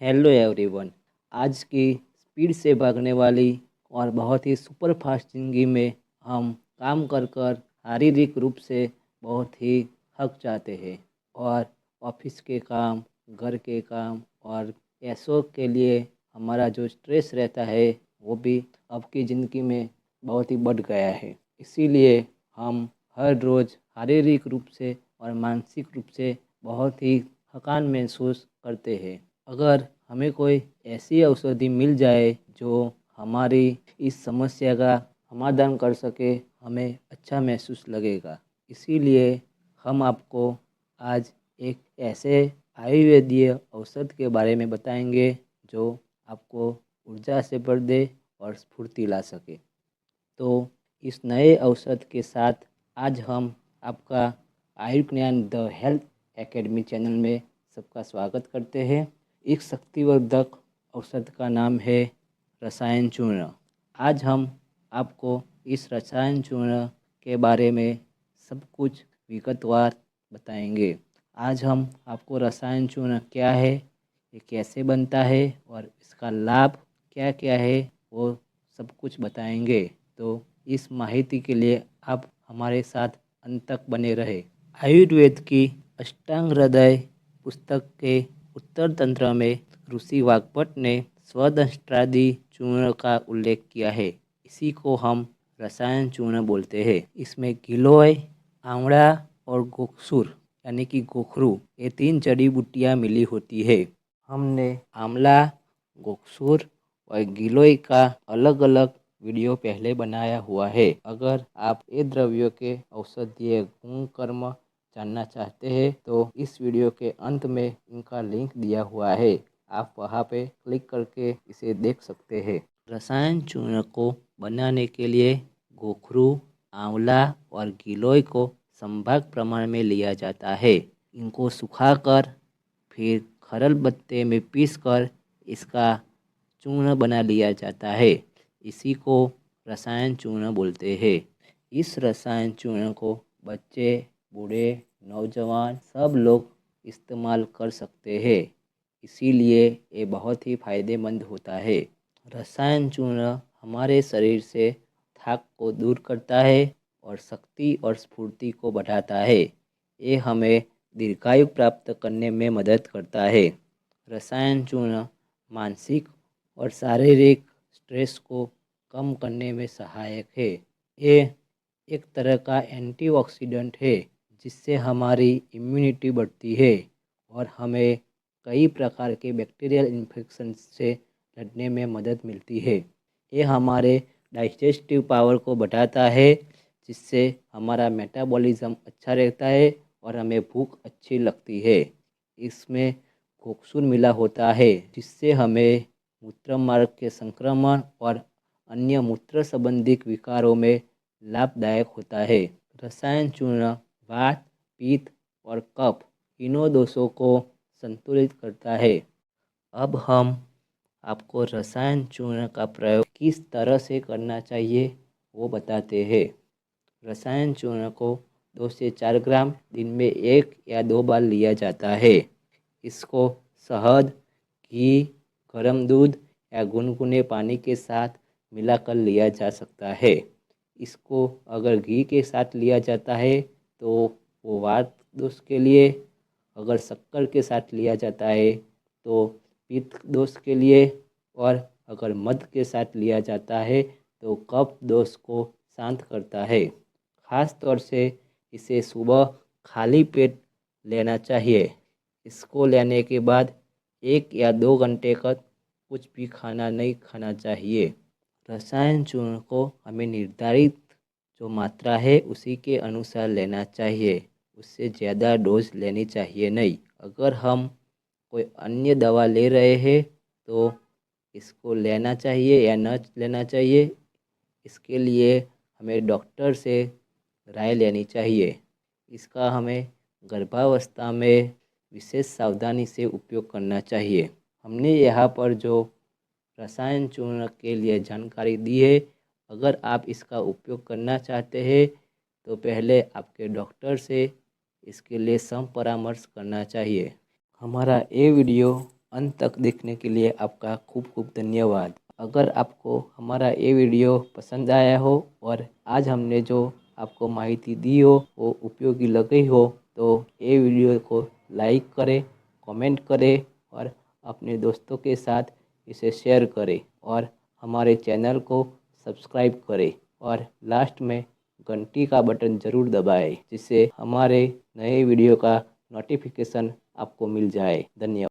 Hello everyone. आज की speed से भागने वाली और बहुत ही सुपर फास्ट ज़िंदगी में हम काम कर कर शारीरिक रूप से बहुत ही थक जाते हैं और ऑफिस के काम, घर के काम और पैसों के लिए हमारा जो स्ट्रेस रहता है वो भी अब की ज़िंदगी में बहुत ही बढ़ गया है। इसीलिए हम हर रोज़ शारीरिक रूप से और मानसिक रूप से बहुत ही थकान महसूस करते हैं। अगर हमें कोई ऐसी औषधि मिल जाए जो हमारी इस समस्या का समाधान कर सके, हमें अच्छा महसूस लगेगा। इसीलिए हम आपको आज एक ऐसे आयुर्वेदीय औषध के बारे में बताएंगे जो आपको ऊर्जा से भर दे और स्फूर्ति ला सके। तो इस नए औषध के साथ आज हम आपका Ayurgyan the health academy channel में सबका स्वागत करते हैं। इस शक्तिवर्धक औषध का नाम है रसायन चूर्ण। आज हम आपको इस रसायन चूर्ण के बारे में सब कुछ विगतवार बताएंगे। आज हम आपको रसायन चूर्ण क्या है, ये कैसे बनता है और इसका लाभ क्या क्या है वो सब कुछ बताएंगे। तो इस माहिती के लिए आप हमारे साथ अंत तक बने रहे। आयुर्वेद की अष्टांग हृदय पुस्तक के उत्तर तंत्र में ऋषि वाग्भट ने स्वदंष्ट्रादि चूर्ण का उल्लेख किया है। इसी को हम रसायन चूर्ण बोलते हैं। इसमें गिलोय, आंवला और गोखसूर यानी कि गोखरू, ये 3 जड़ी बूटियाँ मिली होती है। हमने आंवला, गोखसूर और गिलोय का अलग अलग वीडियो पहले बनाया हुआ है। अगर आप ये द्रव्यों के औषधीय गुण कर्म जानना चाहते हैं तो इस वीडियो के अंत में इनका लिंक दिया हुआ है, आप वहां पे क्लिक करके इसे देख सकते हैं। रसायन चूर्ण को बनाने के लिए गोखरू, आंवला और गिलोय को संभाग प्रमाण में लिया जाता है। इनको सुखाकर फिर खरल पत्ते में पीसकर इसका चूर्ण बना लिया जाता है। इसी को रसायन चूर्ण बोलते हैं। इस रसायन चूर्ण को बच्चे, बूढ़े, नौजवान सब लोग इस्तेमाल कर सकते हैं। इसीलिए ये बहुत ही फायदेमंद होता है। रसायन चूर्ण हमारे शरीर से थकान को दूर करता है और शक्ति और स्फूर्ति को बढ़ाता है। ये हमें दीर्घायु प्राप्त करने में मदद करता है। रसायन चूर्ण मानसिक और शारीरिक स्ट्रेस को कम करने में सहायक है। ये एक तरह का एंटीऑक्सीडेंट है जिससे हमारी इम्यूनिटी बढ़ती है और हमें कई प्रकार के बैक्टीरियल इन्फेक्शन से लड़ने में मदद मिलती है। ये हमारे डाइजेस्टिव पावर को बढ़ाता है जिससे हमारा मेटाबॉलिज्म अच्छा रहता है और हमें भूख अच्छी लगती है। इसमें गोखसूर मिला होता है जिससे हमें मूत्र मार्ग के संक्रमण और अन्य मूत्र संबंधी विकारों में लाभदायक होता है। रसायन चूर्ण वात, पित्त और कफ तीनों दोषों को संतुलित करता है। अब हम आपको रसायन चूर्ण का प्रयोग किस तरह से करना चाहिए वो बताते हैं। रसायन चूर्ण को 2 से 4 ग्राम दिन में 1 या 2 बार लिया जाता है। इसको शहद, घी, गर्म दूध या गुनगुने पानी के साथ मिलाकर लिया जा सकता है। इसको अगर घी के साथ लिया जाता है तो वो वात दोष के लिए, अगर शक्कर के साथ लिया जाता है तो पित्त दोष के लिए और अगर मध के साथ लिया जाता है तो कफ दोष को शांत करता है। खास तौर से इसे सुबह खाली पेट लेना चाहिए। इसको लेने के बाद 1 या 2 घंटे तक कुछ भी खाना नहीं खाना चाहिए। रसायन चूर्ण को हमें निर्धारित जो मात्रा है उसी के अनुसार लेना चाहिए, उससे ज़्यादा डोज लेनी चाहिए नहीं। अगर हम कोई अन्य दवा ले रहे हैं तो इसको लेना चाहिए या न लेना चाहिए, इसके लिए हमें डॉक्टर से राय लेनी चाहिए। इसका हमें गर्भावस्था में विशेष सावधानी से उपयोग करना चाहिए। हमने यहाँ पर जो रसायन चूर्ण के लिए जानकारी दी है, अगर आप इसका उपयोग करना चाहते हैं तो पहले आपके डॉक्टर से इसके लिए सम परामर्श करना चाहिए। हमारा ये वीडियो अंत तक देखने के लिए आपका खूब खूब धन्यवाद। अगर आपको हमारा ये वीडियो पसंद आया हो और आज हमने जो आपको माहिती दी हो वो उपयोगी लगी हो तो ये वीडियो को लाइक करें, कमेंट करें और अपने दोस्तों के साथ इसे शेयर करें और हमारे चैनल को सब्सक्राइब करें और लास्ट में घंटी का बटन ज़रूर दबाएं जिससे हमारे नए वीडियो का नोटिफिकेशन आपको मिल जाए। धन्यवाद।